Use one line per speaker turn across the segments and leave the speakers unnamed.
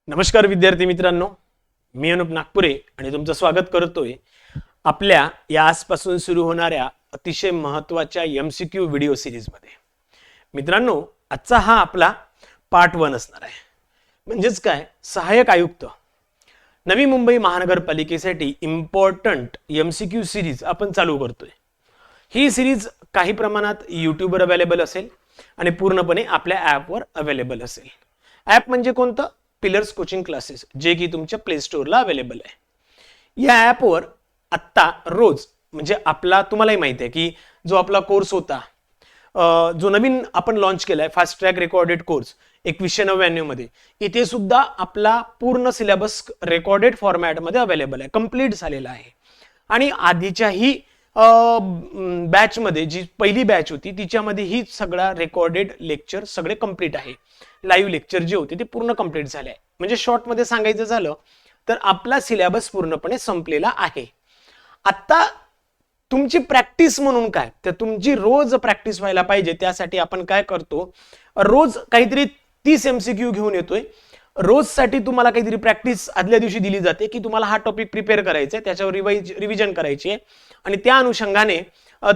नमस्कार विद्यार्थी मित्रांनो, मी अनुप नागपुरे आणि तुमचं स्वागत करतोय आपल्या या आजपासून सुरू होणाऱ्या अतिशय महत्त्वाच्या MCQ व्हिडिओ सिरीजमध्ये. मित्रांनो, आजचा हा आपला पार्ट 1 असणार आहे. म्हणजेच काय, सहाय्यक आयुक्त Navi Mumbai महानगरपालिकेसाठी important MCQ series आपण चालू करतोय. ही सिरीज काही प्रमाणात यूट्यूबवर अवेलेबल असेल आणि पूर्णपणे आपल्या ॲपवर अवेलेबल असेल. ॲप म्हणजे कोणतं? पिलर्स कोचिंग क्लासेस, जे की तुमच्या प्ले स्टोअरला अवेलेबल आहे. या ॲपवर आत्ता रोज म्हणजे आपला तुम्हालाही माहिती आहे की जो आपला कोर्स होता, जो नवीन आपण लॉन्च केलाय फास्ट ट्रॅक रेकॉर्डेड कोर्स 2199 मध्ये, इथे सुद्धा आपला पूर्ण सिलेबस रेकॉर्डेड फॉर्मॅटमध्ये अवेलेबल आहे, कम्प्लीट झालेला आहे. आणि आधीच्याही बॅच मध्ये जी पहिली बॅच होती तिच्यामध्ये ही सगळा रेकॉर्डेड लेक्चर सगळे कम्प्लीट आहे. लाईव्ह लेक्चर जे होते ते पूर्ण कम्प्लीट झाले आहे. म्हणजे शॉर्ट मध्ये सांगायचं झालं तर आपला सिलेबस पूर्णपणे संपलेला आहे. आता तुमची प्रॅक्टिस म्हणून काय, तर तुमची रोज प्रॅक्टिस व्हायला पाहिजे. त्यासाठी आपण काय करतो, रोज काहीतरी 30 MCQ घेऊन येतोय. रोजसाठी तुम्हाला काहीतरी प्रॅक्टिस आदल्या दिवशी दिली जाते की तुम्हाला हा टॉपिक प्रिपेअर करायचा आहे, त्याच्यावर रिव्हिजन करायची आहे आणि त्या अनुषंगाने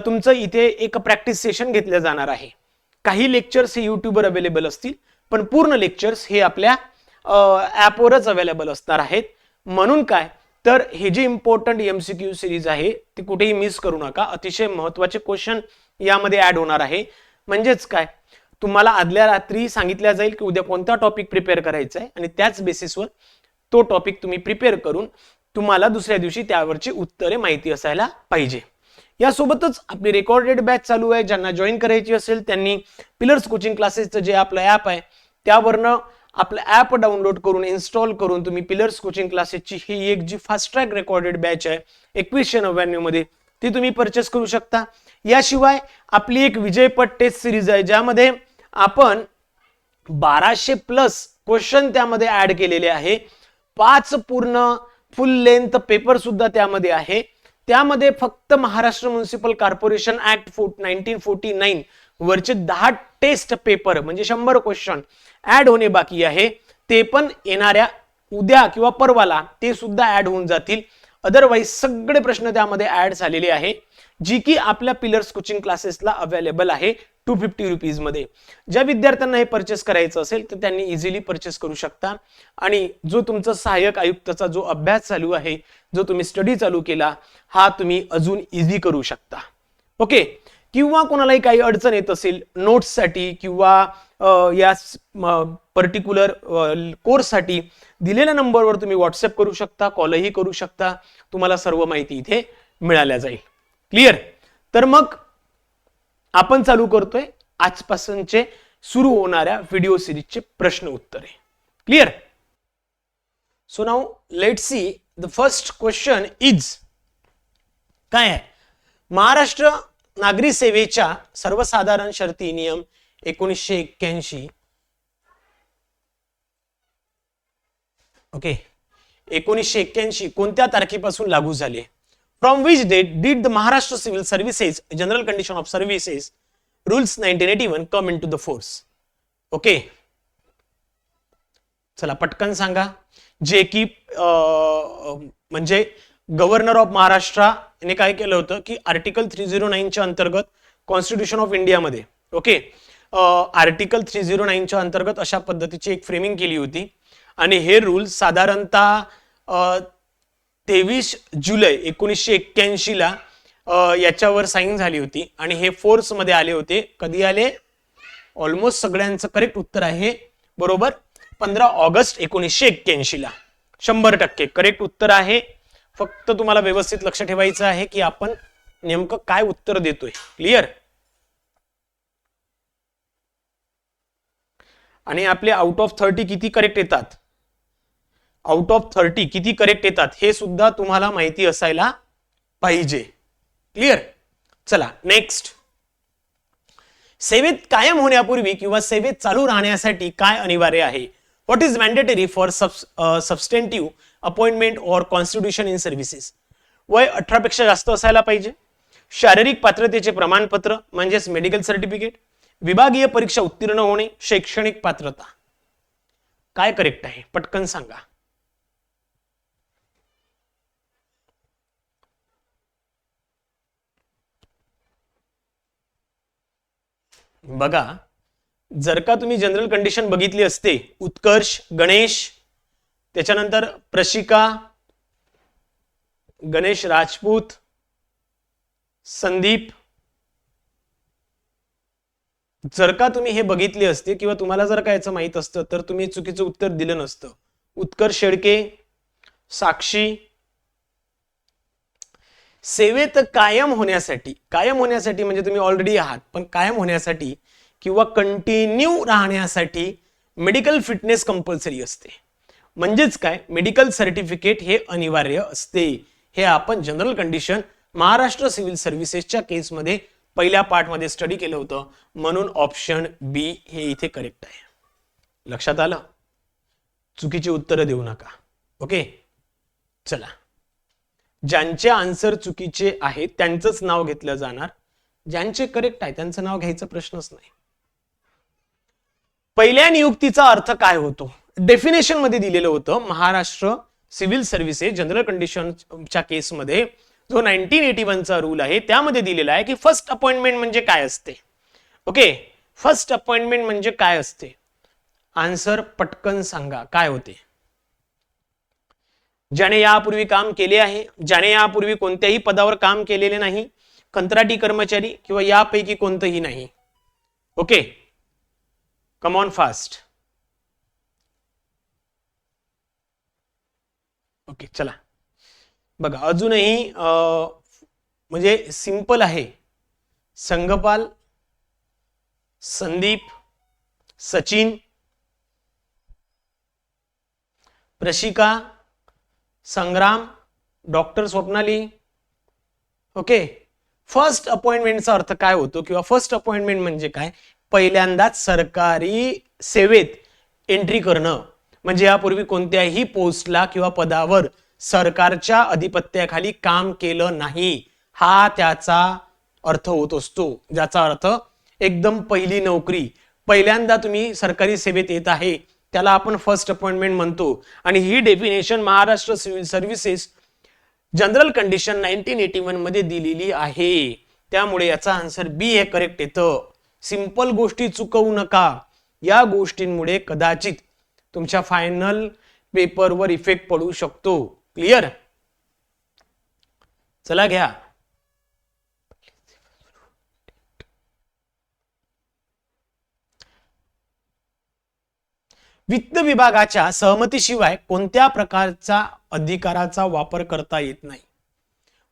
तुमचं इथे एक प्रॅक्टिस सेशन घेतलं जाणार आहे. काही लेक्चर्स हे यूट्यूबवर अवेलेबल असतील, पण पूर्ण लेक्चर्स हे आपल्या ॲपवरच अवेलेबल असणार आहेत. म्हणून काय, तर हे जे इम्पॉर्टंट MCQ सिरीज आहे ते कुठेही मिस करू नका. अतिशय महत्त्वाचे क्वेश्चन यामध्ये ऍड होणार आहे. म्हणजेच काय, तुम्हाला आदल्या रात्री सांगितल्या जाईल की उद्या कोणता टॉपिक प्रिपेअर करायचा आहे आणि त्याच बेसिसवर तो टॉपिक तुम्ही प्रिपेअर करून तुम्हाला दुसऱ्या दिवशी त्यावरची उत्तरे माहिती असायला पाहिजे. यासोबतच आपली रेकॉर्डेड बॅच चालू आहे. ज्यांना जॉईन करायची असेल त्यांनी पिलर्स कोचिंग क्लासेसचं जे आपलं ॲप आहे त्यावरनं आपलं ॲप डाउनलोड करून इन्स्टॉल करून तुम्ही पिलर्स कोचिंग क्लासेसची ही एक जी फास्ट ट्रॅक रेकॉर्डेड बॅच आहे 2199 मध्ये ती तुम्ही परचेस करू शकता. याशिवाय आपली एक विजयपट टेस्ट सिरीज आहे ज्यामध्ये आपण 1200+ क्वेश्चन त्यामध्ये ऍड केलेले आहे. 5 पूर्ण फुल लेंथ पेपर सुद्धा त्यामध्ये आहे. त्यामध्ये फक्त महाराष्ट्र म्युनिसिपल कॉर्पोरेशन ऍक्ट 1949 वरचे 10 टेस्ट पेपर म्हणजे 100 क्वेश्चन ऍड होणे बाकी आहे. ते पण येणाऱ्या उद्या किंवा परवाला ते सुद्धा ऍड होऊन जातील. अदरवाईज सगळे प्रश्न त्यामध्ये ऍड झालेले आहे, जी की आपल्या पिलर्स कोचिंग क्लासेसला अवेलेबल आहे 250 रुपीज मध्ये. ज्या विद्यार्थ्यांना हे परचेस करायचं असेल तर त्यांनी इझिली परचेस करू शकता. आणि जो तुमचा सहाय्यक आयुक्ताचा जो अभ्यास चालू आहे, जो तुम्ही स्टडी चालू केला, हा तुम्ही अजून इझी करू शकता. ओके. किंवा कोणालाही काही अडचण येत असेल नोट्ससाठी किंवा या पर्टिक्युलर कोर्ससाठी दिलेल्या नंबरवर तुम्ही व्हॉट्सअप करू शकता, कॉलही करू शकता. तुम्हाला सर्व माहिती इथे मिळाल्या जाईल. क्लिअर? तर मग आपण चालू करतोय आजपासूनचे सुरू होणाऱ्या व्हिडिओ सिरीजचे प्रश्न उत्तरे. Clear? So now let's see the first question is काय आहे? महाराष्ट्र नागरी सेवेच्या सर्वसाधारण शर्ती नियम 1981 ओके 1981 कोणत्या तारखेपासून लागू झाले? From which date did the Maharashtra civil services general condition of services rules 1981 come in to the force? Okay, चला पटकन सांगा. जे की म्हणजे गव्हर्नर ऑफ महाराष्ट्राने काय केलं होतं की आर्टिकल 309 च्या अंतर्गत कॉन्स्टिट्यूशन ऑफ इंडिया मध्ये, ओके, आर्टिकल 309 च्या अंतर्गत अशा पद्धतीची एक फ्रेमिंग केली होती. आणि हे रूल साधारणतः 23 जुलै 1981 ला याच्यावर साईन झाली होती आणि हे फोर्स मध्ये आले होते. कधी आले? ऑलमोस्ट सगळ्यांचं करेक्ट उत्तर आहे बरोबर, 15 ऑगस्ट 1981 ला. 100% करेक्ट उत्तर आहे. फक्त तुम्हाला व्यवस्थित लक्ष ठेवायचं आहे की आपण नेमकं काय उत्तर देतोय. क्लिअर? आणि आपले आउट ऑफ 30 किती करेक्ट येतात, आउट ऑफ 30 किती करेक्ट येतात हे सुद्धा तुम्हाला माहिती असायला पाहिजे. क्लिअर? चला नेक्स्ट. सेवेत कायम होण्यापूर्वी किंवा सेवेत चालू राहण्यासाठी काय अनिवार्य आहे? What is mandatory for substantive appointment और कॉन्स्टिट्यूशन इन सर्व्हिसेस? वय 18 पेक्षा जास्त असायला पाहिजे. शारीरिक पात्रतेचे प्रमाणपत्र म्हणजेच मेडिकल सर्टिफिकेट, विभागीय परीक्षा उत्तीर्ण होणे, शैक्षणिक पात्रता. काय करेक्ट आहे पटकन सांगा. बघा, जर का तुम्ही जनरल कंडिशन बघितली असते, उत्कर्ष, गणेश, त्याच्यानंतर प्रशिका, गणेश राजपूत, संदीप, जर का तुम्ही हे बघितले असते किंवा तुम्हाला जर का याचं माहित असतं तर तुम्ही चुकीचं उत्तर दिलं नसतं. उत्कर्ष शेळके, साक्षी, सेवेत कायम होण्यासाठी म्हणजे तुम्ही ऑलरेडी आहात, पण कायम होण्यासाठी किंवा कंटिन्यू राहण्यासाठी मेडिकल फिटनेस कंपल्सरी असते. म्हणजेच काय, मेडिकल सर्टिफिकेट हे अनिवार्य असते. हे आपण जनरल कंडिशन महाराष्ट्र सिव्हिल सर्व्हिसेसच्या केसमध्ये पहिल्या पार्टमध्ये स्टडी केलं होतं, म्हणून ऑप्शन बी हे इथे करेक्ट आहे. लक्षात आलं? चुकीची उत्तरं देऊ नका. ओके, चला, ज्यांचे आन्सर चुकीचे आहेत त्यांचंच नाव घेतलं जाणार, ज्यांचे करेक्ट आहे त्यांचं नाव घ्यायचा प्रश्नच नाही. पहिल्या नियुक्तीचा अर्थ काय होतो? डेफिनेशन मध्ये दिलेलं होतं. महाराष्ट्र सिव्हिल सर्व्हिसेस जनरल कंडिशनच्या केसमध्ये जो 1981 चा रूल आहे त्यामध्ये दिलेला आहे की फर्स्ट अपॉइंटमेंट म्हणजे काय असते. ओके, फर्स्ट अपॉइंटमेंट म्हणजे काय असते? आन्सर पटकन सांगा, काय होते? ज्याने यापूर्वी काम केले आहे, ज्याने यापूर्वी कोणत्याही पदावर काम केलेले नाही, कंत्राटी कर्मचारी किंवा यापैकी कोणतंही नाही. Okay, come on fast. Okay, चला बघा, अजूनही म्हणजे सिंपल आहे. संघपाल, संदीप, सचिन, प्रशिका, संग्राम, डॉक्टर स्वप्नाली. ओके, फर्स्ट अपॉइंटमेंटचा अर्थ काय होतो किंवा फर्स्ट अपॉइंटमेंट म्हणजे काय? पहिल्यांदाच सरकारी सेवेत एंट्री करणं, म्हणजे यापूर्वी कोणत्याही पोस्टला किंवा पदावर सरकारच्या अधिपत्याखाली काम केलं नाही, हा त्याचा अर्थ होत असतो. ज्याचा अर्थ एकदम पहिली नोकरी, पहिल्यांदा तुम्ही सरकारी सेवेत येत आहे, त्याला आपण फर्स्ट अपॉइंटमेंट म्हणतो. आणि ही definition Maharashtra civil services general condition 1981 मध्ये दिलेली आहे. त्यामुळे याचा आन्सर बी हे करेक्ट येतं. सिंपल गोष्टी चुकवू नका, या गोष्टींमुळे कदाचित तुमच्या फायनल पेपरवर इफेक्ट पडू शकतो. क्लिअर? चला घ्या. वित्त विभागाच्या सहमतीशिवाय कोणत्या प्रकारचा अधिकाराचा वापर करता येत नाही?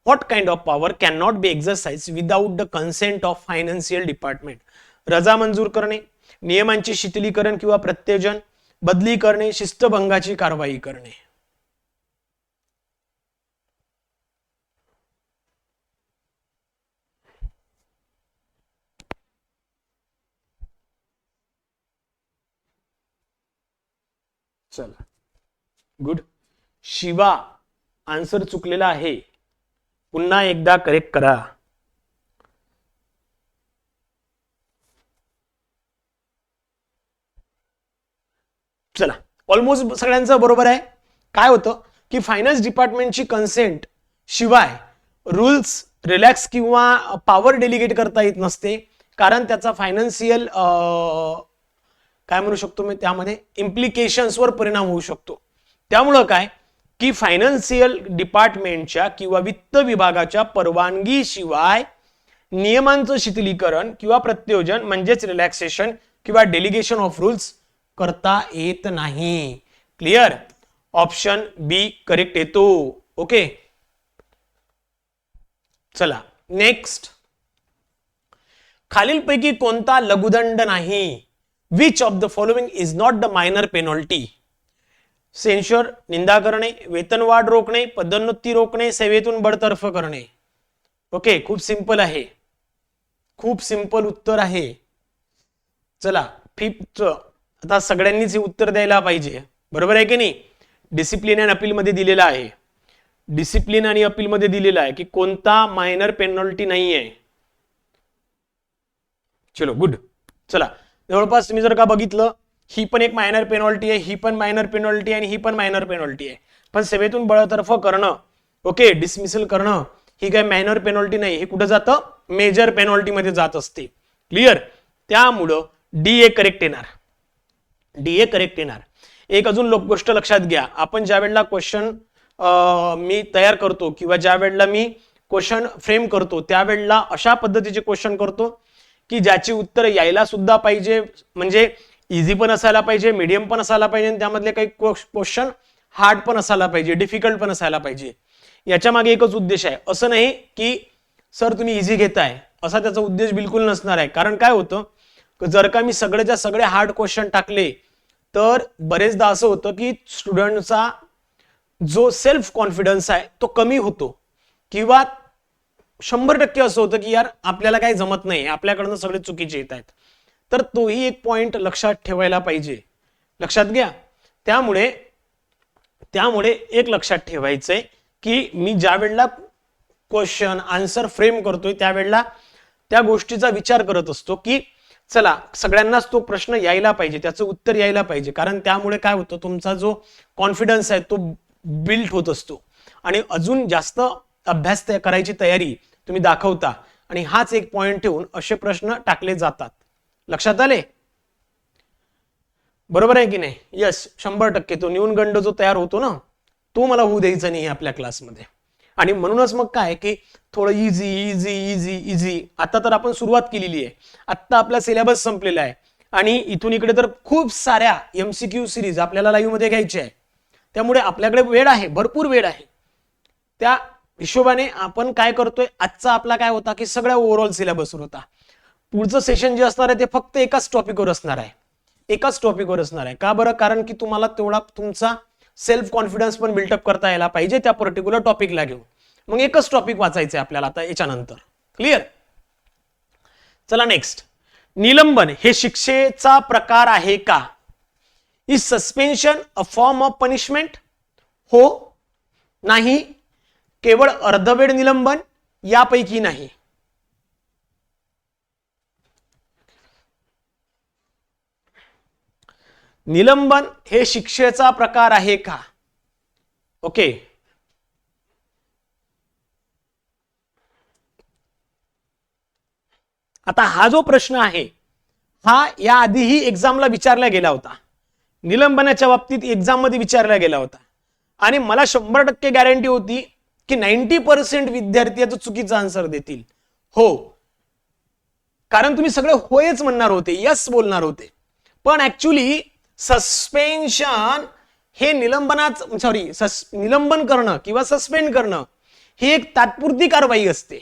What kind of power can not be exercise without the consent of financial department? रजा मंजूर करणे, नियमांचे शिथिलीकरण किंवा प्रत्यजन, बदली करणे, शिस्तभंगाची कारवाई करणे. चला, गुड. शिवा आन्सर चुकलेला आहे, पुन्हा एकदा करेक्ट करा. चला, ऑलमोस्ट सगळ्यांचं बरोबर आहे. काय होतं की फायनान्स डिपार्टमेंटची कन्सेंट शिवाय रूल्स रिलॅक्स किंवा पॉवर डेलिगेट करता येत नसते, कारण त्याचा फायनान्शियल काय म्हणू शकतो मी, त्यामध्ये इम्प्लिकेशन्सवर परिणाम होऊ शकतो. त्यामुळं काय की फायनान्शियल डिपार्टमेंटच्या किंवा वित्त विभागाच्या परवानगी शिवाय नियमांचं शिथिलीकरण किंवा प्रत्योजन म्हणजेच रिलॅक्सेशन किंवा डेलिगेशन ऑफ रूल्स करता येत नाही. क्लिअर? ऑप्शन बी करेक्ट येतो. ओके, चला नेक्स्ट. खालीलपैकी कोणता लघुदंड नाही? Which of the following is not the minor penalty? Censure, निंदा करणे, वेतनवाढ रोखणे, पदोन्नती रोखणे, सेवेतून बडतर्फ करणे. ओके, खूप सिंपल आहे, खूप सिंपल उत्तर आहे. चला, फिफ्थ. आता सगळ्यांनीच हे उत्तर द्यायला पाहिजे, बरोबर आहे की नाही? डिसिप्लिन अँड अपील मध्ये दिलेला आहे, डिसिप्लिन आणि अपील मध्ये दिलेला आहे की कोणता मायनर पेनॉल्टी नाही आहे. चलो, गुड. चला, जवळपास तुम्ही जर का बघितलं ही पण एक मायनर पेनॉल्टी आहे, ही पण मायनर पेनॉल्टी आहे आणि ही पण मायनर पेनॉल्टी आहे. पण सेवेतून बळतर्फ करणं, ओके, डिसमिसल करणं ही काय मायनर पेनॉल्टी नाही, हे कुठं जातं, मेजर पेनॉल्टी मध्ये जात असते. क्लिअर? त्यामुळं डी ए करेक्ट येणार. डी ए करेक्ट येणार. एक अजून गोष्ट लक्षात घ्या, आपण ज्या वेळेला क्वेश्चन मी तयार करतो किंवा ज्या वेळेला मी क्वेश्चन फ्रेम करतो त्यावेळेला अशा पद्धतीचे क्वेश्चन करतो की ज्याची उत्तर यायला सुद्धा पाहिजे, म्हणजे इझी पण असायला पाहिजे, मीडियम पण असायला पाहिजे आणि त्यामधले काही क्वेश्चन हार्ड पण असायला पाहिजे, डिफिकल्ट पण असायला पाहिजे. याच्या मागे एकच उद्देश आहे. असं नाही की सर तुम्ही इझी घेताय, असा त्याचा उद्देश बिलकुल नसणार आहे. कारण काय होतं, जर का मी सगळेच्या सगळे हार्ड क्वेश्चन टाकले तर बरेचदा असं होतं की स्टुडंटचा जो सेल्फ कॉन्फिडन्स आहे तो कमी होतो किंवा 100% असं होतं की यार आपल्याला काही जमत नाही, आपल्याकडनं सगळे चुकीचे येत आहेत. तर तोही एक पॉइंट लक्षात ठेवायला पाहिजे. लक्षात घ्या. त्यामुळे एक लक्षात ठेवायचंय की मी ज्या वेळेला क्वेश्चन आन्सर फ्रेम करतोय त्यावेळेला त्या गोष्टीचा विचार करत असतो की चला सगळ्यांनाच तो प्रश्न यायला पाहिजे, त्याचं उत्तर यायला पाहिजे. कारण त्यामुळे काय होतं, तुमचा जो कॉन्फिडन्स आहे तो बिल्ड होत असतो आणि अजून जास्त अभ्यास करायची तयारी तुम्ही दाखवता. आणि हाच एक पॉइंट ठेवून असे प्रश्न टाकले जातात. लक्षात आले? बरोबर आहे की नाही? यस, 100%. तो न्यूनगंड जो तयार होतो ना, तो मला होऊ द्यायचा नाही आपल्या क्लासमध्ये. आणि म्हणूनच मग काय की थोडं इझी इझी इझी इझी. आता तर आपण सुरुवात केलेली आहे, आता आपला सिलेबस संपलेला आहे आणि इथून इकडे तर खूप साऱ्या MCQ सिरीज आपल्याला लाईव्ह मध्ये घ्यायच्या आहे. त्यामुळे आपल्याकडे वेळ आहे, भरपूर वेळ आहे. त्या हिशोबाने आपण काय करतोय, आजचा आपला काय होता की सगळ्या ओव्हरऑल सिलेबसवर होता. पुढचं सेशन जे असणार आहे ते फक्त एकाच टॉपिकवर असणार आहे. एकाच टॉपिकवर असणार आहे. का बरं? कारण की तुम्हाला तेवढा तुमचा सेल्फ कॉन्फिडन्स पण बिल्टअप करता यायला पाहिजे त्या पर्टिक्युलर टॉपिकला घेऊन. मग एकच टॉपिक वाचायचं आहे आपल्याला आता याच्यानंतर. क्लिअर? चला नेक्स्ट. निलंबन हे शिक्षेचा प्रकार आहे का? Is suspension a form of punishment? हो, नाही, केवळ अर्धवेळ निलंबन, यापैकी नाही. निलंबन हे शिक्षेचा प्रकार आहे का? ओके. आता हा जो प्रश्न आहे हा या आधीही एक्झामला विचारला गेला होता. निलंबनाच्या बाबतीत एक्झाम मध्ये विचारला गेला होता आणि मला 100% गॅरंटी होती की 90% विद्यार्थी याचं चुकीचं आन्सर देतील. हो, कारण तुम्ही सगळे होयच म्हणणार होते, यस बोलणार होते. पण ऍक्च्युली सस्पेन्शन हे निलंबन करणं किंवा सस्पेंड करणं ही एक तात्पुरती कारवाई असते.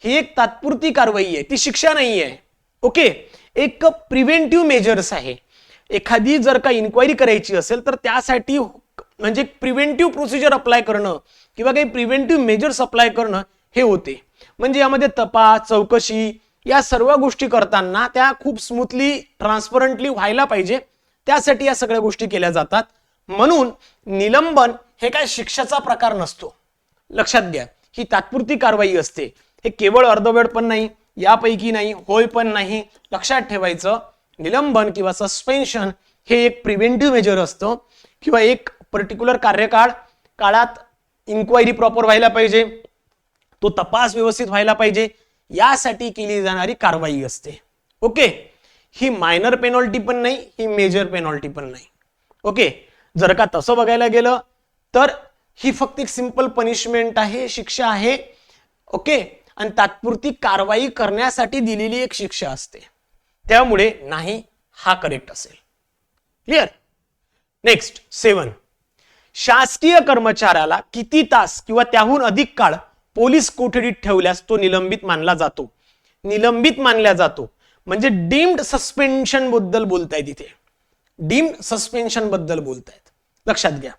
ही एक तात्पुरती कारवाई आहे, ती शिक्षा नाही आहे. ओके, एक प्रिव्हेंटिव्ह मेजर्स आहे. एखादी जर का इन्क्वायरी करायची असेल तर त्यासाठी म्हणजे प्रिव्हेंटिव्ह प्रोसिजर अप्लाय करणं किंवा काही प्रिव्हेंटिव्ह मेजर्स अप्लाय करणं हे होते. म्हणजे यामध्ये तपास, चौकशी या सर्व गोष्टी करताना त्या खूप स्मूथली, ट्रान्सपरंटली व्हायला पाहिजे. त्यासाठी या सगळ्या गोष्टी केल्या जातात. म्हणून निलंबन हे काय शिक्षाचा प्रकार नसतो. लक्षात घ्या, ही तात्पुरती कारवाई असते. हे केवळ अर्धवेळ पण नाही, यापैकी नाही, होय पण नाही. लक्षात ठेवायचं, निलंबन किंवा सस्पेन्शन हे एक प्रिव्हेंटिव्ह मेजर असतं किंवा एक पर्टिक्युलर काळात इन्क्वायरी प्रॉपर व्हायला पाहिजे, तो तपास व्यवस्थित व्हायला पाहिजे, यासाठी केली जाणारी कारवाई असते. ओके, ही मायनर पेनॉल्टी पण नाही, ही मेजर पेनॉल्टी पण नाही. ओके, जर का तसं बघायला गेलं तर ही फक्त एक सिंपल पनिशमेंट आहे, शिक्षा आहे. ओके, आणि तात्पुरती कारवाई करण्यासाठी दिलेली एक शिक्षा असते. त्यामुळे नाही, हा करेक्ट असेल. क्लिअर? नेक्स्ट 7. शासकीय कर्मचाऱ्याला किती तास किंवा त्याहून अधिक काळ पोलीस कोठडीत ठेवल्यास तो निलंबित मानला जातो? निलंबित मानला जातो म्हणजे डीम्ड सस्पेन्शन बद्दल बोलतायत इथे. डीम्ड सस्पेन्शन बद्दल बोलतायत. लक्षात घ्या.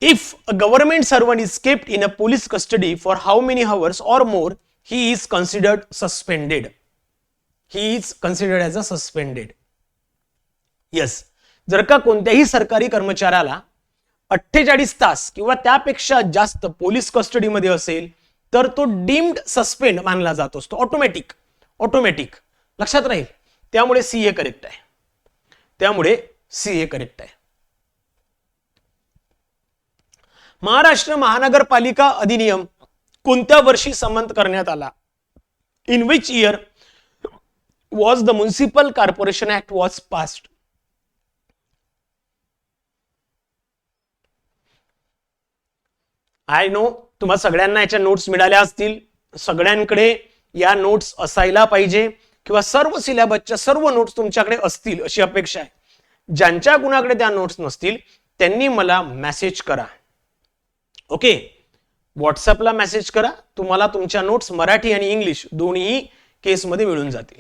If a government servant is kept in a police custody for how many hours or more, he is considered suspended. He is considered as a suspended. Yes. जर का कोणत्याही सरकारी कर्मचाऱ्याला 48 तास किंवा त्यापेक्षा जास्त पोलीस कस्टडीमध्ये असेल तर तो डीम्ड सस्पेंड मानला जातो. ऑटोमॅटिक. लक्षात राहील. त्यामुळे सी हे करेक्ट आहे. त्यामुळे सी हे करेक्ट आहे. महाराष्ट्र महानगरपालिका अधिनियम कोणत्या वर्षी संमत करण्यात आला? In which year was the municipal corporation act was passed? I know तुम्हा सगळ्यांना याच्या नोट्स मिळाल्या असतील. सगळ्यांकडे या नोट्स असायला पाहिजे किंवा सर्व सिलेबसच्या सर्व नोट्स तुमच्याकडे असतील अशी अपेक्षा आहे. ज्यांच्या कुणाकडे त्या नोट्स नसतील त्यांनी मला मेसेज करा. ओके, व्हॉट्सअपला मेसेज करा. तुम्हाला तुमच्या नोट्स मराठी आणि इंग्लिश दोन्ही केसमध्ये मिळून जातील.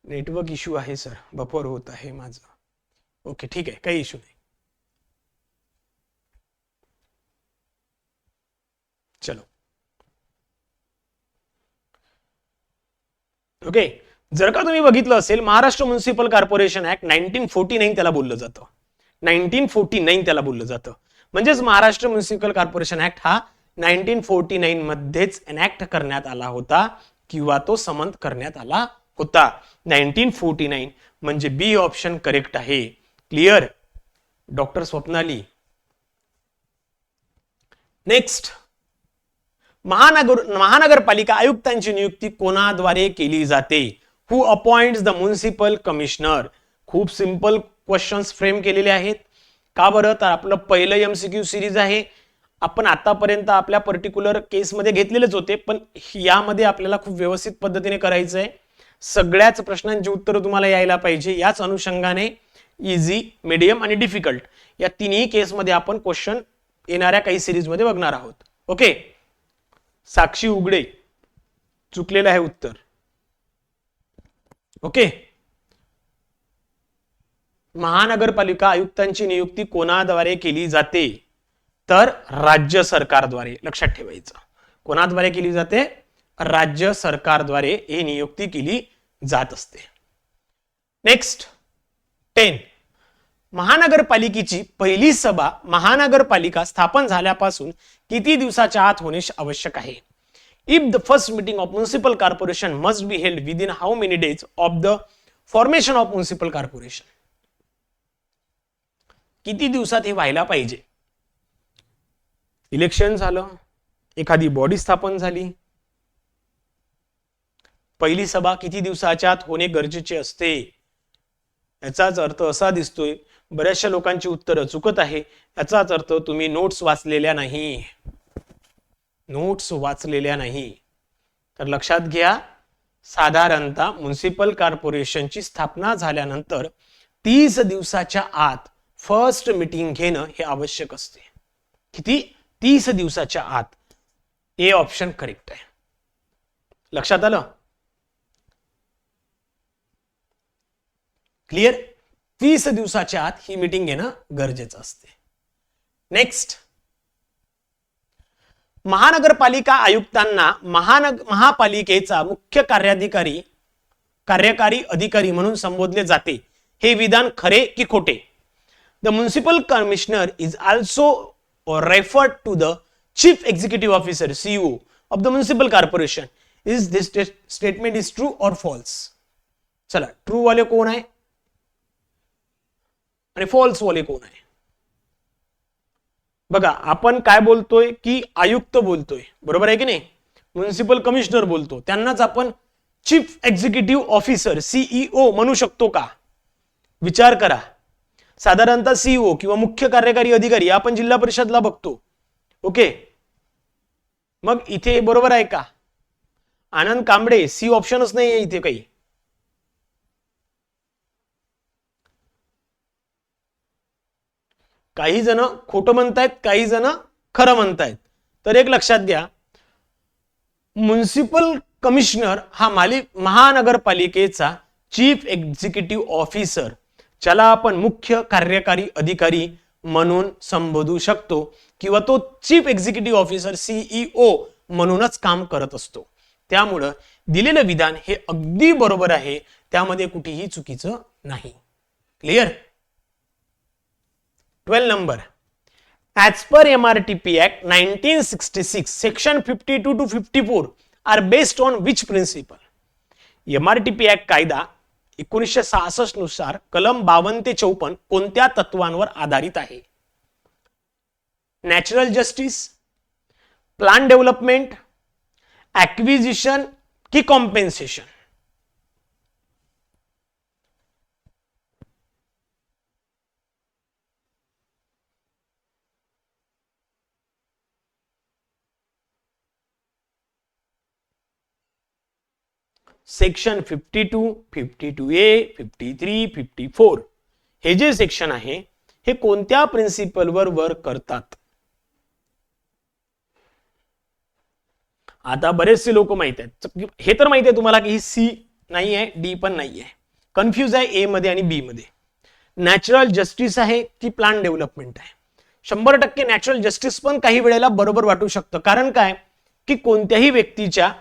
नेटवर्क इश्यू आहे सर, बफर होत आहे माझं. ओके ठीक आहे, काही इश्यू नाही. चलो ओके. जर का तुम्ही बघितलं असेल महाराष्ट्र म्युनिसिपल कॉर्पोरेशन ऍक्ट 1949 त्याला बोललं जातं. 1949 त्याला बोललं जातं. म्हणजेच महाराष्ट्र म्युनिसिपल कॉर्पोरेशन ऍक्ट हा 1949 मध्येच एनॅक्ट करण्यात आला होता किंवा तो समंत करण्यात आला होता. 1949 म्हणजे बी ऑप्शन करेक्ट आहे. Clear doctor Swapnali. नेक्स्ट, महानगरपालिका आयुक्तांची नियुक्ती कोणाद्वारे केली जाते? हु अपॉइंट्स द म्युनिसिपल कमिशनर? खूप सिंपल क्वेश्चन्स फ्रेम केलेले आहेत. का बरं? तर आपलं पहिलं एमसीक्यू सिरीज आहे. आपण आतापर्यंत आपल्या पर्टिक्युलर केसमध्ये घेतलेलेच होते, पण यामध्ये आपल्याला खूप व्यवस्थित पद्धतीने करायचं आहे. सगळ्याच प्रश्नांची उत्तरं तुम्हाला यायला पाहिजे. याच अनुषंगाने इझी, मीडियम आणि डिफिकल्ट या तिन्ही केसमध्ये आपण क्वेश्चन येणाऱ्या काही सिरीजमध्ये बघणार आहोत. ओके, साक्षी उघडे चुकलेलं आहे उत्तर. ओके, महानगरपालिका आयुक्तांची नियुक्ती कोणाद्वारे केली जाते? तर राज्य सरकारद्वारे. लक्षात ठेवायचं, कोणाद्वारे केली जाते? राज्य सरकारद्वारे ही नियुक्ती केली जात असते. नेक्स्ट 10, महानगरपालिकेची पहिली सभा महानगरपालिका स्थापन झाल्यापासून किती दिवसाच्या आत होणे आवश्यक आहे? If the first meeting of municipal corporation must be held within how many days of the formation of municipal corporation? किती दिवसात हे व्हायला पाहिजे? इलेक्शन झालं, एखादी बॉडी स्थापन झाली, पहिली सभा किती दिवसाच्या आत होणे गरजेचे असते? याचाच अर्थ असा दिसतोय बऱ्याचशा लोकांची उत्तरं चुकत आहे. याचाच अर्थ तुम्ही नोट्स वाचलेल्या नाही. नोट्स वाचलेल्या नाही. तर लक्षात घ्या, साधारणतः म्युनिसिपल कॉर्पोरेशनची स्थापना झाल्यानंतर 30 दिवसाच्या आत फर्स्ट मीटिंग घेणं हे आवश्यक असते. किती? 30 दिवसाच्या आत. ए ऑप्शन करेक्ट आहे. लक्षात आलं? क्लिअर? 30 दिवसाच्या आत ही मीटिंग घेणं गरजेचं असते. नेक्स्ट, महानगरपालिका आयुक्तांना महापालिकेचा मुख्य कार्यकारी अधिकारी म्हणून संबोधले जाते. हे विधान खरे की खोटे? The municipal commissioner is also referred to the chief executive officer CEO of the municipal corporation. Is this statement is true और फॉल्स? चला, ट्रू वाले कोण आहे आणि फॉल्स वाले कोण आहे? बघा, आपण काय बोलतोय की आयुक्त बोलतोय, बरोबर आहे की नाही? म्युनिसिपल कमिशनर बोलतो, त्यांनाच आपण चीफ एक्झिक्युटिव्ह ऑफिसर सीईओ म्हणू शकतो का? विचार करा. साधारणतः सीईओ किंवा मुख्य कार्यकारी अधिकारी आपण जिल्हा परिषदला बघतो. ओके, मग इथे बरोबर आहे का? आनंद कांबळे, सी ऑप्शनच नाही आहे इथे काही. काही जण खोटं म्हणतायत, काही जण खरं म्हणतायत. तर एक लक्षात घ्या, म्युनिसिपल कमिशनर हा महानगरपालिकेचा चीफ एक्झिक्युटिव्ह ऑफिसर, ज्याला आपण मुख्य कार्यकारी अधिकारी म्हणून संबोधू शकतो किंवा तो चीफ एक्झिक्युटिव्ह ऑफिसर सीईओ म्हणूनच काम करत असतो. त्यामुळं दिलेलं विधान हे अगदी बरोबर आहे, त्यामध्ये कुठेही चुकीचं नाही. Clear? 12 number. As per MRTP Act 1966, Section 52 to 54 are based on which principle? MRTP act कायदा 1966 नुसार कलम 52 ते 54 कोणत्या तत्वांवर आधारित आहे? Natural justice, plan development, acquisition की कॉम्पेन्सेशन? सेक्शन 52, 52A, 53, 54 हे जे सेक्शन आहे हे कोणत्या प्रिन्सिपलवर वर्क करतात? आता बरेचसे लोक माहित आहेत, हे तर माहिती आहे तुम्हाला की ही सी नाही आहे, डी पण नाही आहे, कन्फ्यूज आहे ए मध्ये आणि बी मध्ये. नॅचरल जस्टिस आहे की प्लान डेव्हलपमेंट आहे? 100% नॅचरल जस्टिस पण काही वेळेला बरोबर वाटू शकतं. कारण काय की कोणत्याही व्यक्तीच्या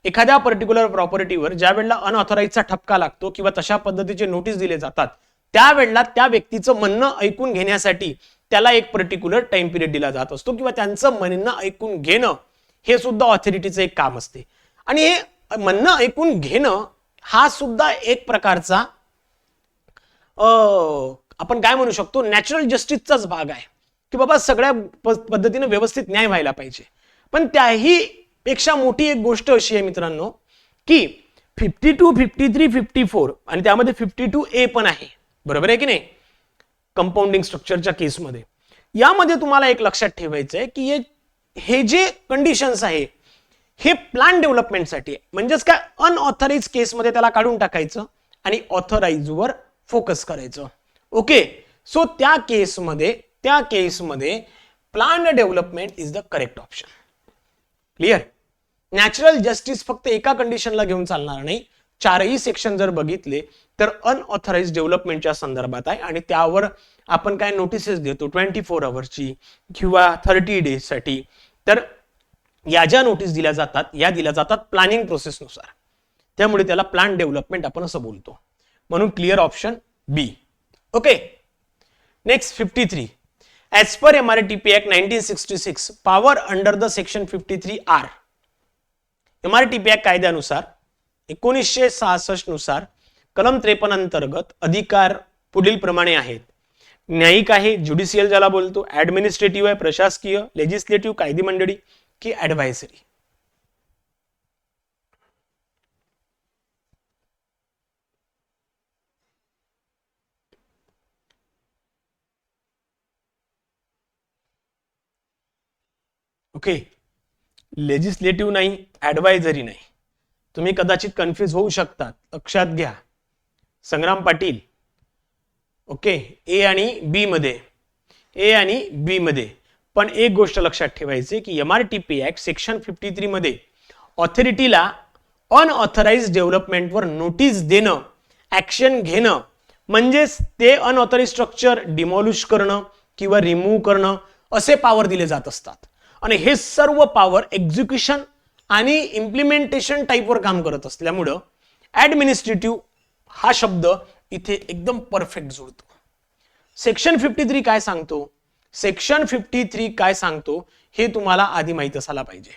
एखाद्या पर्टिक्युलर प्रॉपर्टीवर ज्या वेळेला अनऑथराइजचा ठपका लागतो किंवा तशा पद्धतीचे नोटीस दिले जातात त्यावेळेला त्या व्यक्तीचं म्हणणं ऐकून घेण्यासाठी त्याला एक पर्टिक्युलर टाइम पिरियड दिला जात असतो किंवा त्यांचं म्हणणं ऐकून घेणं हे सुद्धा ऑथॉरिटीचं एक काम असते. आणि हे म्हणणं ऐकून घेणं हा सुद्धा एक प्रकारचा आपण काय म्हणू शकतो नॅचरल जस्टिसचाच भाग आहे की बाबा सगळ्या पद्धतीने व्यवस्थित न्याय व्हायला पाहिजे. पण त्याही पेक्षा मोठी एक गोष्ट अशी आहे मित्रांनो की 52, 53, 54 आणि त्यामध्ये 52A पण आहे, बरोबर आहे की नाही, कंपाऊंडिंग स्ट्रक्चरच्या केसमध्ये. यामध्ये तुम्हाला एक लक्षात ठेवायचं आहे की हे जे कंडिशन्स आहे हे प्लान डेव्हलपमेंटसाठी आहे. म्हणजेच काय अनऑथराइज केसमध्ये त्याला काढून टाकायचं आणि ऑथराइज वर फोकस करायचं. ओके, सो त्या केसमध्ये plan development is the correct option. Clear? Natural justice फक्त एका कंडिशनला घेऊन चालणार नाही, चारही सेक्शन जर बघितले तर अनऑथराइज डेव्हलपमेंटच्या संदर्भात आहे आणि त्यावर आपण काय नोटिसेस देतो 24 आवर्सची किंवा 30 डेज साठी. तर या ज्या नोटीस दिल्या जातात प्लॅनिंग प्रोसेसनुसार, त्यामुळे त्याला प्लान डेव्हलपमेंट आपण असं बोलतो. म्हणून clear option B. Okay, next 53. As per MRTP Act 1966, power under the section 53 are. MRTP Act कायद्यानुसार 1966 नुसार कलम 53 अंतर्गत अधिकार पुढील प्रमाणे आहेत. न्यायिक आहे, ज्युडिशियल ज्याला बोलतो, ऍडमिनिस्ट्रेटिव्ह आहे, प्रशासकीय, लेजिस्लेटिव्ह कायदे मंडळी की ऍडव्हायझरी? ओके, लेजिस्लेटिव्ह नाही, ऍडवायझरी नाही. तुम्ही कदाचित कन्फ्युज होऊ शकतात, लक्षात घ्या. संग्राम पाटील, ओके, ए आणि बी मध्ये पण एक गोष्ट लक्षात ठेवायची की MRTP ऍक्ट सेक्शन 53 मध्ये ऑथॉरिटीला अनऑथराइज डेव्हलपमेंटवर नोटीस देणं, ऍक्शन घेणं, म्हणजेच ते अनऑथराइज स्ट्रक्चर डिमॉलिश करणं किंवा रिमूव्ह करणं असे पॉवर दिले जात असतात. आणि हे सर्व पॉवर एक्झिक्युशन आणि इम्प्लिमेंटेशन टाईपवर काम करत असल्यामुळं ऍडमिनिस्ट्रेटिव्ह हा शब्द इथे एकदम परफेक्ट जुळतो. सेक्शन 53 काय सांगतो हे तुम्हाला आधी माहित असायला पाहिजे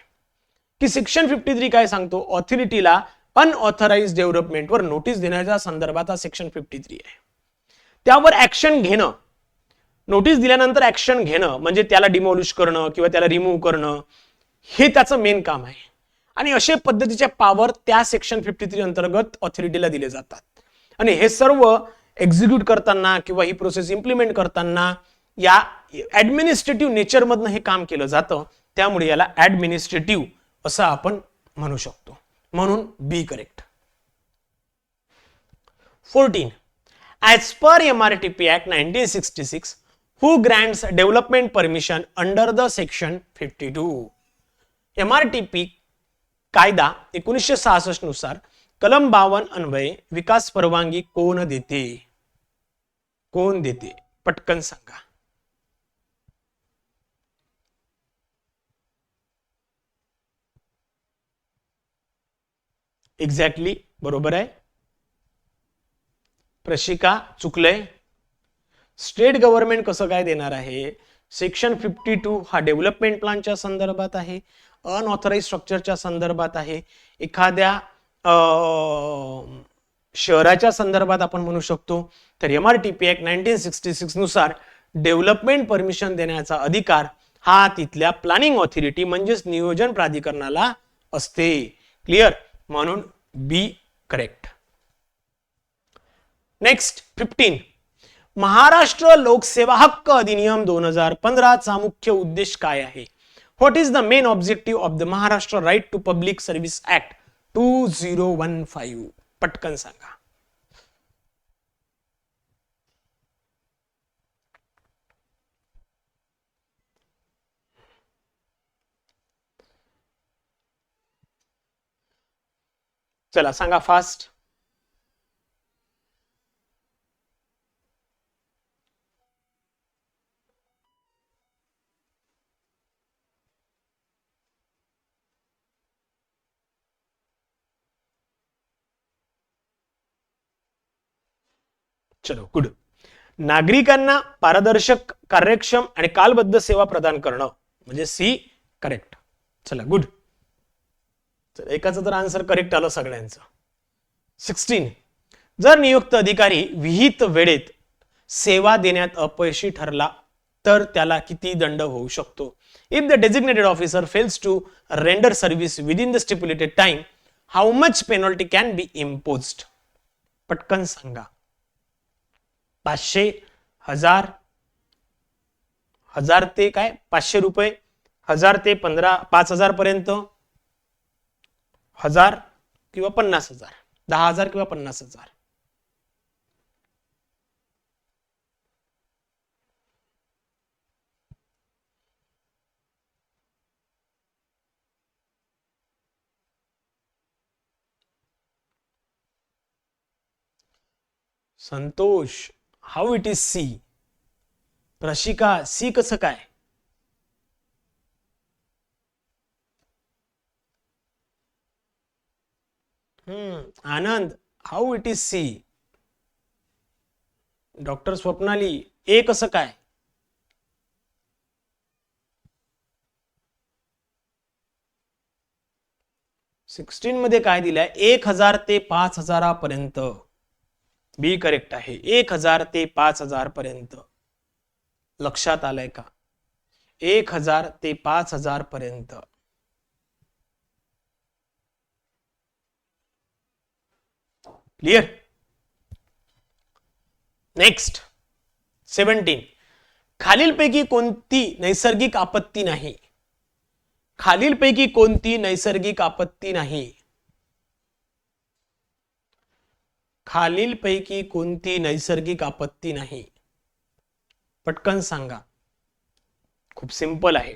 की सेक्शन 53 काय सांगतो. ऑथॉरिटीला अनऑथराइज डेव्हलपमेंटवर नोटीस देण्याच्या संदर्भात हा सेक्शन 53 आहे. त्यावर ऍक्शन घेणं, नोटीस दिल्यानंतर ऍक्शन घेणं म्हणजे त्याला डिमॉलिश करणं किंवा त्याला रिमूव्ह करणं हे त्याचं मेन काम आहे. आणि अशा पद्धतीच्या पॉवर त्या सेक्शन 53 अंतर्गत ऑथॉरिटीला दिले जातात. आणि हे सर्व एक्झिक्यूट करताना किंवा ही प्रोसेस इम्प्लिमेंट करताना या ऍडमिनिस्ट्रेटिव्ह नेचर मधनं हे काम केलं जातं, त्यामुळे याला ऍडमिनिस्ट्रेटिव्ह असं आपण म्हणू शकतो. म्हणून बी correct. 14. As per MRTP Act 1966, who grants development permission under the section 52? MRTP कायदा 1966 नुसार कलम 52 अन्वये विकास परवानगी कोण देते? पटकन सांगा. एक्झॅक्टली बरोबर आहे. प्रशिका चुकलंय. स्टेट गव्हर्नमेंट कसं काय देणार आहे? सेक्शन 52 हा डेव्हलपमेंट प्लॅनच्या संदर्भात आहे, अनऑथराइज स्ट्रक्चरच्या संदर्भात आहे. एखाद्या शहराच्या संदर्भात आपण म्हणू शकतो तर MRTP ऍक्ट 1966 नुसार डेव्हलपमेंट परमिशन देण्याचा अधिकार हा तिथल्या प्लॅनिंग ऑथॉरिटी म्हणजेच नियोजन प्राधिकरणाला असते. क्लिअर? म्हणून बी करेक्ट. नेक्स्ट 15. महाराष्ट्र लोकसेवा हक्क अधिनियम 2015 चा मुख्य उद्देश काय आहे? What is the main objective of the Maharashtra right to public service act 2015? पटकन सांगा. चला सांगा फास्ट. चलो गुड. नागरिकांना पारदर्शक, कार्यक्षम आणि कालबद्ध सेवा प्रदान करणं म्हणजे सी करेक्ट. चला गुड. चला एकाचं तर आन्सर करेक्ट आलं सगळ्यांचं. 16. जर नियुक्त अधिकारी विहित वेळेत सेवा देण्यात अपयशी ठरला तर त्याला किती दंड होऊ शकतो? If the designated officer fails to render service within the stipulated time, how much penalty can be imposed? पटकन सांगा. 500, 1000, 1000 ते काय 500 रुपये, 1000 ते 5000 पर्यंत, 1000 किंवा 50,000, 10,000 किंवा 50,000. Santosh, how it is C? Prashika, C कसं काय? Anand, how it is C? Doctor Swapnali, A कसं काय? सिक्स्टीन मध्ये काय दिलंय? 1000 ते 5000 पर्यंत. बी करेक्ट आहे. 1000 ते 5000 पर्यंत. लक्षात आलंय का? 1000 ते 5000 पर्यंत. क्लियर? नेक्स्ट 17. खालीलपैकी कोणती नैसर्गिक आपत्ती नाही? खालीलपैकी कोणती नैसर्गिक आपत्ती नाही? खालीलपैकी कोणती नैसर्गिक आपत्ती नाही? पटकन सांगा. खूप सिंपल आहे.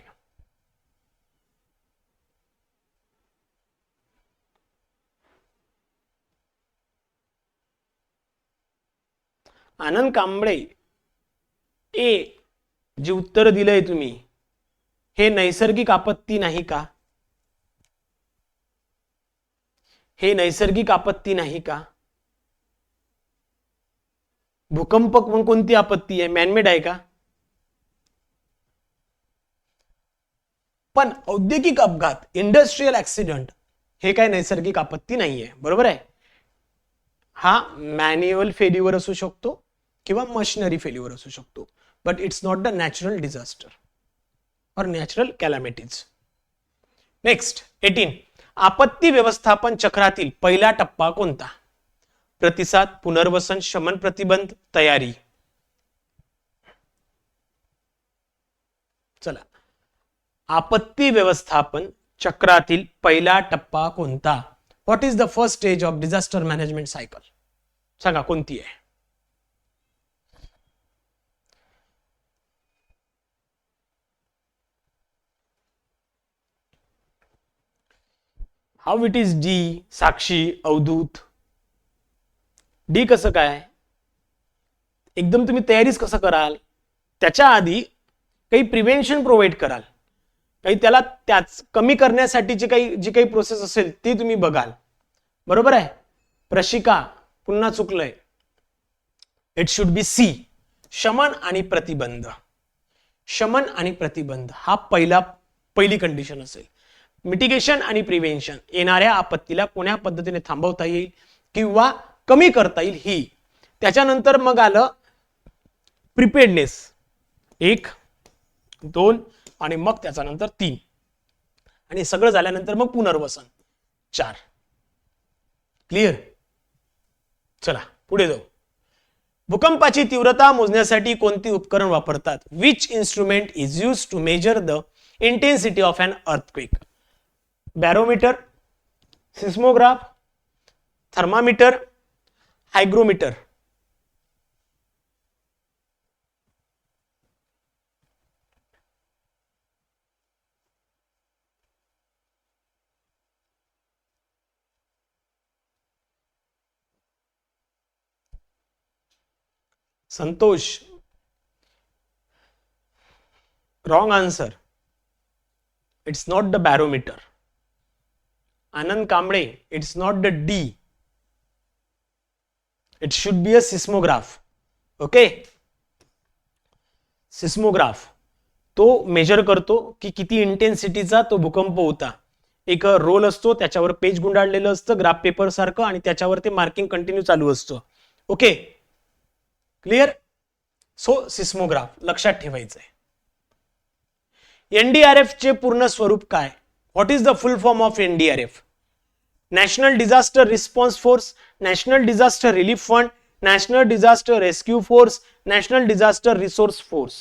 आनंद कांबळे, ए जे उत्तर दिलंय तुम्ही हे नैसर्गिक आपत्ती नाही का? हे नैसर्गिक आपत्ती नाही का? भूकंप कोणती आपत्ती आहे? मॅनमेड आहे का? पण औद्योगिक अपघात, इंडस्ट्रियल ऍक्सिडेंट हे काय नैसर्गिक आपत्ती नाहीये. बरोबर आहे? हा मॅन्युअल फेल्युअर असू शकतो किंवा मशिनरी फेल्युअर असू शकतो, but it's not the natural disaster और नॅचरल कॅलॅमिटीज. नेक्स्ट 18. आपत्ती व्यवस्थापन चक्रातील पहिला टप्पा कोणता? प्रतिसाद, पुनर्वसन, शमन, प्रतिबंध, तयारी. चला, आपत्ती व्यवस्थापन चक्रातील पहिला टप्पा कोणता? What is the first stage of disaster management cycle? सांगा कोणती आहे? How it is D? Sakshi, Avdhoot. D कसं काय? एकदम तुम्ही तयारीच कसं कराल? त्याच्या आधी काही प्रिव्हेन्शन प्रोव्हाइड कराल, काही त्याला त्याच कमी करण्यासाठीची जी काही प्रोसेस असेल ती तुम्ही बघाल. बरोबर आहे? प्रशिका, पुन्हा चुकलंय. It should be C. शमन आणि प्रतिबंध. शमन आणि प्रतिबंध हा पहिली कंडिशन असेल. मिटिगेशन आणि प्रिव्हेन्शन, येणाऱ्या आपत्तीला कोण्या पद्धतीने थांबवता येईल किंवा कमी करता येईल ही. त्याच्यानंतर मग आलं प्रिपेअर्डनेस 1, 2 आणि मग त्याच्यानंतर 3 आणि सगळं झाल्यानंतर मग पुनर्वसन 4. क्लिअर. चला पुढे जाऊ. भूकंपाची तीव्रता मोजण्यासाठी कोणती उपकरण वापरतात? Which instrument is used to measure the intensity of an earthquake? Barometer, seismograph, thermometer, hygrometer. Santosh, wrong answer. It's not the barometer. Anand Kamble, it's not the D. It should be a seismograph. Okay? Seismograph तो major करतो की किती इंटेन्सिटीचा तो भूकंप होता. एक role असतो, त्याच्यावर पेज गुंडाळलेलं असतं ग्राफ पेपर सारखं आणि त्याच्यावर ते मार्किंग कंटिन्यू चालू असतं. Okay, clear. सो सिस्मोग्राफ लक्षात ठेवायचं आहे. एनडीआरएफ चे पूर्ण स्वरूप काय? What is the full form of NDRF? National disaster response force, national disaster relief fund, national disaster rescue force, national disaster resource force.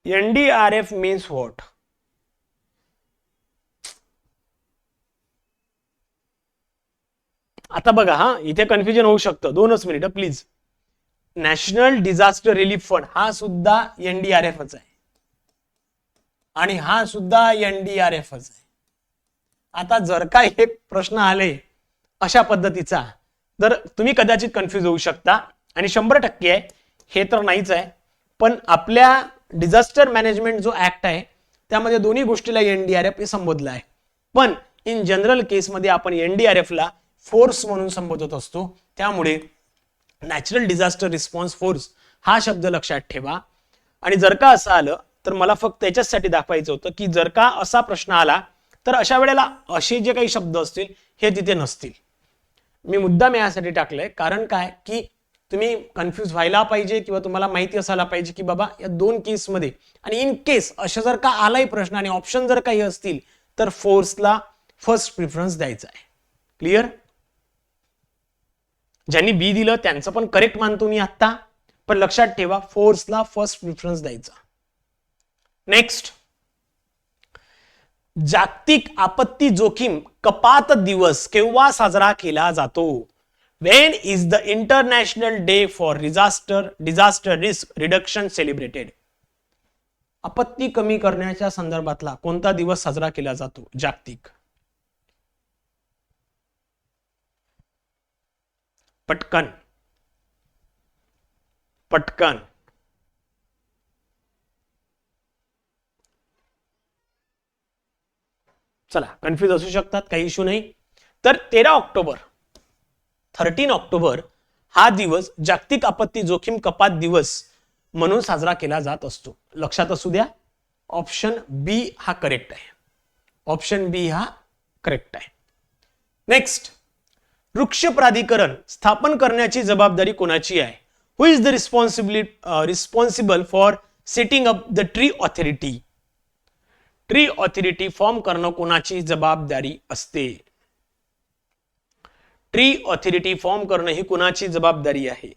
NDRF means what? आता बघा, हा इथे कन्फ्युजन होऊ शकतं. 2 मिनिटं please. National disaster relief fund हा सुद्धा एनडीआरएफच आहे आणि हा सुद्धा एनडीआरएफच आहे. आता जर का एक प्रश्न आले अशा पद्धतीचा, तर तुम्ही कदाचित कन्फ्युज होऊ शकता आणि 100% आहे हे तर नाहीच आहे. पण आपल्या डिझास्टर मॅनेजमेंट जो ऍक्ट आहे त्यामध्ये दोन्ही गोष्टीला एनडीआरएफ हे संबोधलं आहे. पण इन जनरल केसमध्ये आपण एनडीआरएफला फोर्स म्हणून संबोधत असतो. त्यामुळे नॅचरल डिझास्टर रिस्पॉन्स फोर्स हा शब्द लक्षात ठेवा. आणि जर का असं आलं तर मला फक्त याच्यासाठी दाखवायचं होतं की जर का असा प्रश्न आला तर अशा वेळेला असे जे काही शब्द असतील हे तिथे नसतील. मी मुद्दाम यासाठी टाकलंय कारण काय की तुम्ही कन्फ्यूज व्हायला पाहिजे किंवा तुम्हाला माहिती असायला पाहिजे की बाबा या 2 केसमध्ये आणि इन केस असं जर का आलाय प्रश्न आणि ऑप्शन जर काही असतील तर फोर्सला फर्स्ट प्रिफरन्स द्यायचा आहे. क्लिअर. ज्यांनी बी दिलं त्यांचं पण करेक्ट मानतो मी आता, पण लक्षात ठेवा फोर्सला फर्स्ट प्रिफरन्स द्यायचा. नेक्स्ट, जागतिक आपत्ती जोखीम कपात दिवस केव्हा साजरा केला जातो? When is the International Day for Disaster Risk Reduction celebrated? आपत्ती कमी करण्याच्या संदर्भातला कोणता दिवस साजरा केला जातो जागतिक? पटकन पटकन. चला, कन्फ्यूज असू शकतात, काही इश्यू नाही. तर 13 ऑक्टोबर हा दिवस जागतिक आपत्ती जोखीम कपात दिवस म्हणून साजरा केला जात असतो. लक्षात असू द्या, ऑप्शन बी हा करेक्ट आहे. ऑप्शन बी हा करेक्ट आहे. नेक्स्ट, वृक्ष प्राधिकरण स्थापन करण्याची जबाबदारी कोणाची आहे? Who is the responsible for setting up the tree authority? Tree authority form करणं कोणाची जबाबदारी असते? ट्री ऑथॉरिटी फॉर्म करणं ही कोणाची जबाबदारी आहे?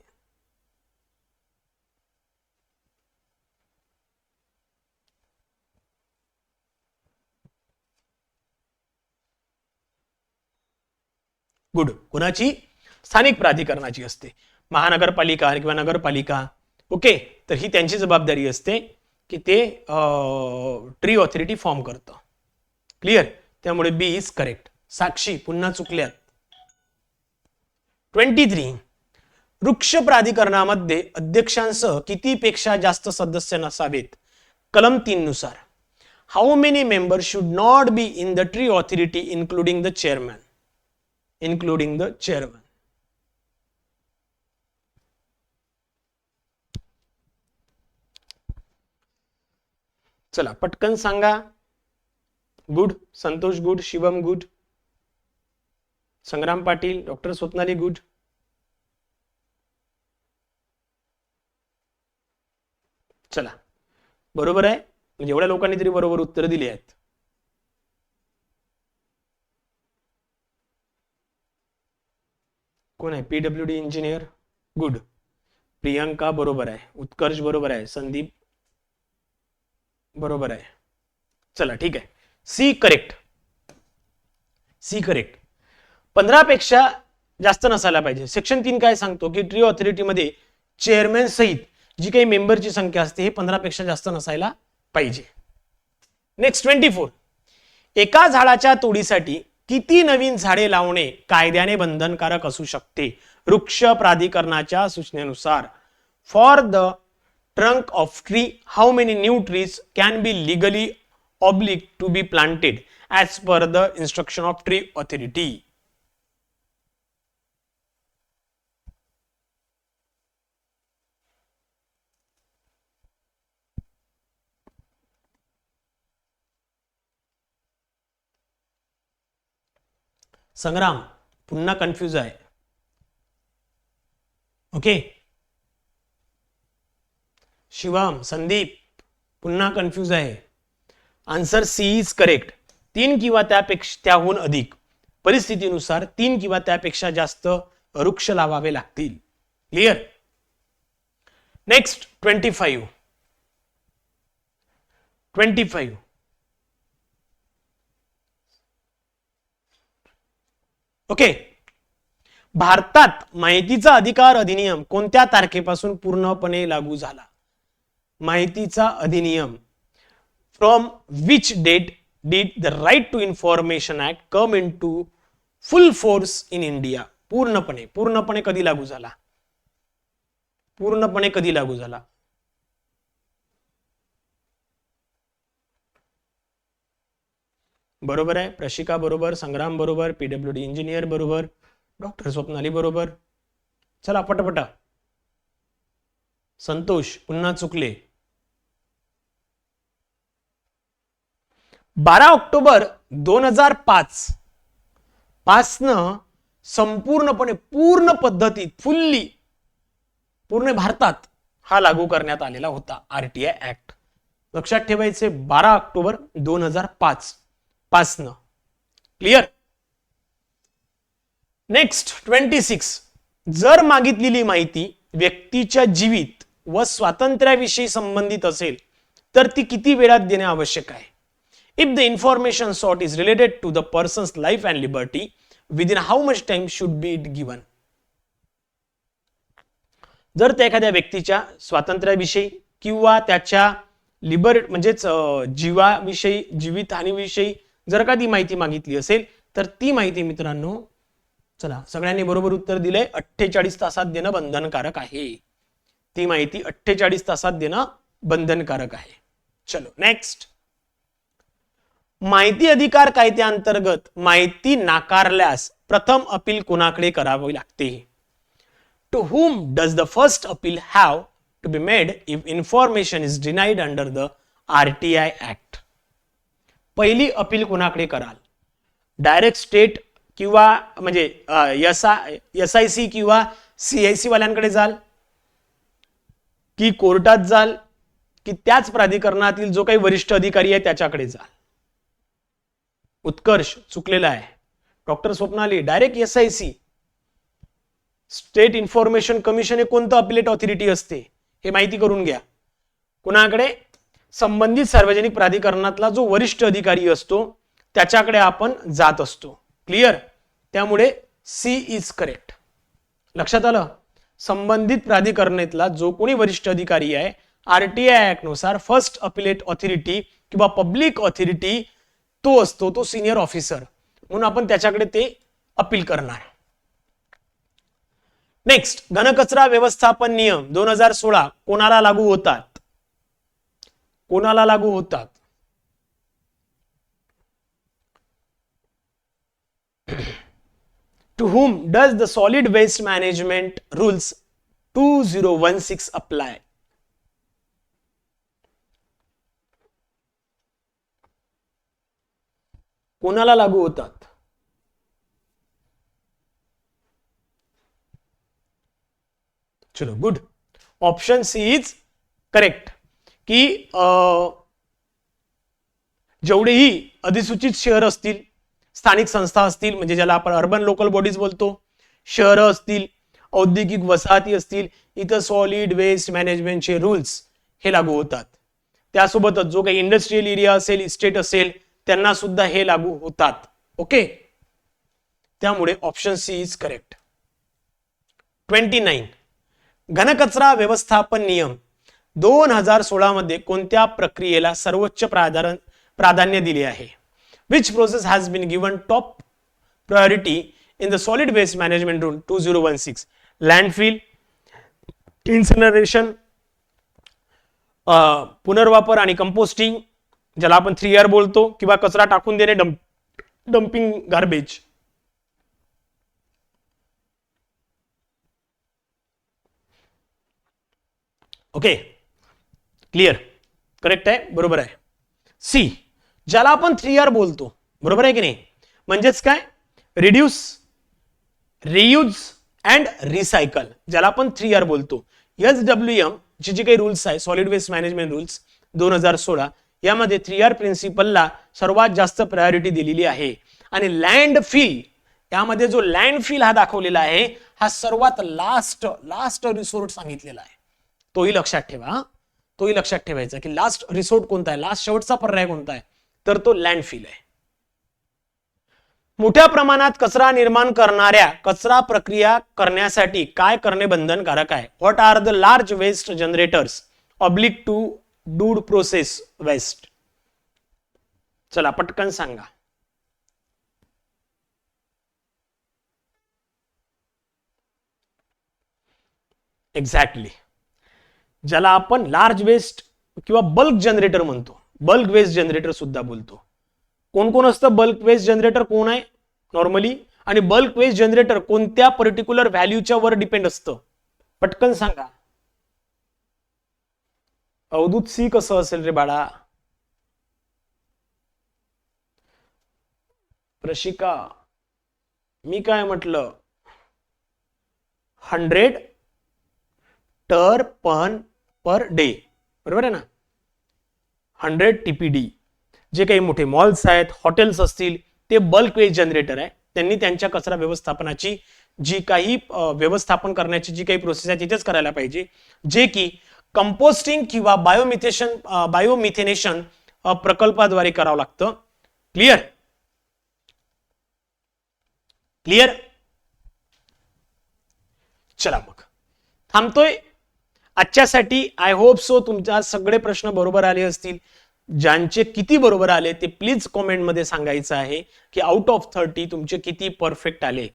गुड. कोणाची? स्थानिक प्राधिकरणाची असते. महानगरपालिका किंवा नगरपालिका. ओके, तर ही त्यांची जबाबदारी असते की ते ट्री ऑथॉरिटी फॉर्म करतं. क्लिअर. त्यामुळे बी इज करेक्ट. साक्षी पुन्हा चुकल्यात. 23, वृक्ष प्राधिकरणामध्ये अध्यक्षांसह कितीपेक्षा जास्त सदस्य नसावेत? कलम 3 नुसार. How many members should not be in the tree authority including the chairman? including the chairman. चला पटकन सांगा. Good. Santosh good. Shivam good. Sangram Patil, doctor Swapnali good. चला बरोबर आहे, म्हणजे एवढ्या लोकांनी तरी बरोबर उत्तर दिली आहेत. कोण आहे? PWD engineer. गुड. प्रियंका बरोबर आहे. उत्कर्ष बरोबर आहे. संदीप बरोबर आहे. चला ठीक आहे. C correct. C correct. 15 पेक्षा जास्त नसायला पाहिजे. सेक्शन 3 काय सांगतो की ट्री ऑथॉरिटीमध्ये चेअरमॅन सहित जी काही मेंबरची संख्या असते हे 15 पेक्षा जास्त नसायला पाहिजे. नेक्स्ट 24. एका झाडाच्या तोडीसाठी किती नवीन झाडे लावणे कायद्याने बंधनकारक असू शकते? वृक्ष प्राधिकरणाच्या सूचनेनुसार for the trunk of tree how many new trees can be legally oblique to be planted as per the instruction of tree authority. Sangram पुन्हा कन्फ्यूज आहे. ओके. शिवम, संदीप पुन्हा कन्फ्यूज आहे. Answer C is correct. 3 किंवा त्याहून अधिक परिस्थितीनुसार 3 किंवा त्यापेक्षा जास्त वृक्ष लावावे लागतील. क्लिअर. नेक्स्ट 25. ओके. भारतात माहितीचा अधिकार अधिनियम कोणत्या तारखेपासून पूर्णपणे लागू झाला? माहितीचा अधिनियम. From which date did the right to information act come in to full force in India? पूर्णपणे कधी लागू झाला? पूर्णपणे कधी लागू झाला? बरोबर आहे. प्रशिका बरोबर. संग्राम बरोबर. पीडब्ल्यूडी इंजिनियर बरोबर. डॉक्टर स्वप्नाली बरोबर. चला पटपटा. संतोष पुन्हा चुकले. 12 ऑक्टोबर 2005 पासनं संपूर्णपणे पूर्ण पद्धतीत पूर्ण भारतात हा लागू करण्यात आलेला होता आरटीआय ऍक्ट. लक्षात ठेवायचे 12 ऑक्टोबर 2005 पासनं. क्लिअर. नेक्स्ट 26. जर मागितलेली माहिती व्यक्तीच्या जीवित व स्वातंत्र्याविषयी संबंधित असेल तर ती किती वेळात देणे आवश्यक आहे? If the information sought is related to the person's life and liberty within how much time should be it given? जर त्या एखाद्या व्यक्तीच्या स्वातंत्र्याविषयी किंवा त्याच्या म्हणजेच जीवाविषयी, जीवितहानीविषयी जर का ती माहिती मागितली असेल तर ती माहिती मित्रांनो, चला सगळ्यांनी बरोबर उत्तर दिलंय, 48 तासात देणं बंधनकारक आहे. ती माहिती 48 तासात देणं बंधनकारक आहे. चलो नेक्स्ट. माहिती अधिकार कायद्याअंतर्गत माहिती नाकारल्यास प्रथम अपील कोणाकडे करावे लागते? To whom does the first appeal have to be made if information is denied under the RTI Act? पहिली अपील कोणाकडे कराल? डायरेक्ट स्टेट किंवा म्हणजे SIC किंवा CIC वाल्यांकडे जाल की कोर्टात जाल की त्याच प्राधिकरणातील जो काही वरिष्ठ अधिकारी आहे त्याच्याकडे जाल? उत्कर्ष चुकलेला आहे. Doctor Swapnali direct SIC. State information commission हे कोणतं अपिलेट ऑथॉरिटी असते हे माहिती करून घ्या. कुणाकडे? संबंधित सार्वजनिक प्राधिकरणातला जो वरिष्ठ अधिकारी असतो त्याच्याकडे आपण जात असतो. क्लिअर. त्यामुळे सी इज करेक्ट. लक्षात आलं. संबंधित प्राधिकरणातला जो कोणी वरिष्ठ अधिकारी आहे आरटीआय ऍक्ट नुसार फर्स्ट अपिलेट ऑथॉरिटी किंवा पब्लिक ऑथॉरिटी तो असतो, तो सिनियर ऑफिसर, म्हणून आपण त्याच्याकडे ते अपील करणार. नेक्स्ट. घनकचरा व्यवस्थापन नियम 2016 कोणाला लागू होतात? कोणाला लागू होतात? To whom does the solid waste management rules 2016 apply? कोणाला लागू होतात? चलो good, option C is correct की जेवढेही अधिसूचित शहर असतील, स्थानिक संस्था असतील, म्हणजे ज्याला आपण अर्बन लोकल बॉडीज बोलतो, शहरं असतील, औद्योगिक वसाहती असतील, इथं सॉलिड वेस्ट मॅनेजमेंटचे रूल्स हे लागू होतात. त्यासोबतच जो काही इंडस्ट्रियल एरिया असेल, इस्टेट असेल, त्यांना सुद्धा हे लागू होतात. ओके, त्यामुळे ऑप्शन सी इज करेक्ट. 29 घनकचरा व्यवस्थापन नियम 2016 मध्ये कोणत्या प्रक्रियेला सर्वोच्च प्राधान्य दिले आहे? Which process has been given top priority in the solid waste management rule 2016? Landfill, incineration, पुनर्वापर आणि कंपोस्टिंग, ज्याला आपण 3R बोलतो, किंवा कचरा टाकून देणे, dumping garbage. Okay, clear, correct आहे, बरोबर आहे. सी, ज्याला आपण 3R बोलतो, बरोबर आहे की नाही, म्हणजेच काय, रिड्यूस, रियूज अँड रिसायकल, ज्याला आपण 3R बोलतो. SWM चे जे काही रूल्स आहे, सॉलिड वेस्ट मॅनेजमेंट रूल्स 2016, यामध्ये 3R प्रिन्सिपलला सर्वात जास्त प्रायोरिटी दिलेली आहे. आणि लँडफिल, यामध्ये जो लँडफिल हा दाखवलेला आहे, हा सर्वात लास्ट रिसोर्ट सांगितलेला आहे. तोही लक्षात ठेवा, तोही लक्षात ठेवायचा की लास्ट रिसोर्ट कोणता आहे, लास्ट शेवटचा पर्याय कोणता आहे, तर तो लँडफिल आहे. मोठ्या प्रमाणात कचरा निर्माण करणाऱ्या कचरा प्रक्रिया करण्यासाठी काय करणे बंधनकारक आहे? What are the large waste generators obliged to do process waste? चला पटकन सांगा. एक्झॅक्टली, ज्याला आपण लार्ज वेस्ट किंवा बल्क जनरेटर म्हणतो, बल्क वेस्ट जनरेटर सुद्धा बोलतो. कोण कोण असतं बल्क वेस्ट जनरेटर? कोण आहे नॉर्मली? आणि बल्क वेस्ट जनरेटर कोणत्या पर्टिक्युलर व्हॅल्यूच्या वर डिपेंड असतं? पटकन सांगा. अवधूत सी कसं असेल रे बाळा? प्रशिका, मी काय म्हटलं? 100 टर पर डे, बरोबर आहे ना? 100 TPD. जे काही मोठे मॉल्स आहेत, हॉटेल्स असतील, ते बल्क वेस्ट जनरेटर आहे. त्यांनी त्यांच्या कचरा व्यवस्थापनाची जी काही व्यवस्थापन करण्याची जी काही प्रोसेस आहे तिथेच करायला पाहिजे, जे की कंपोस्टिंग किंवा बायोमिथेनेशन प्रकल्पाद्वारे करावं लागतं. क्लिअर? क्लिअर? चला मग थांबतोय आजच्यासाठी. आय होप सो तुमच्या सगळे प्रश्न बरोबर आले असतील. ज्यांचे किती बरोबर आले ते प्लीज कमेंट मध्ये सांगायचं आहे की आउट ऑफ 30 तुमचे किती परफेक्ट आले.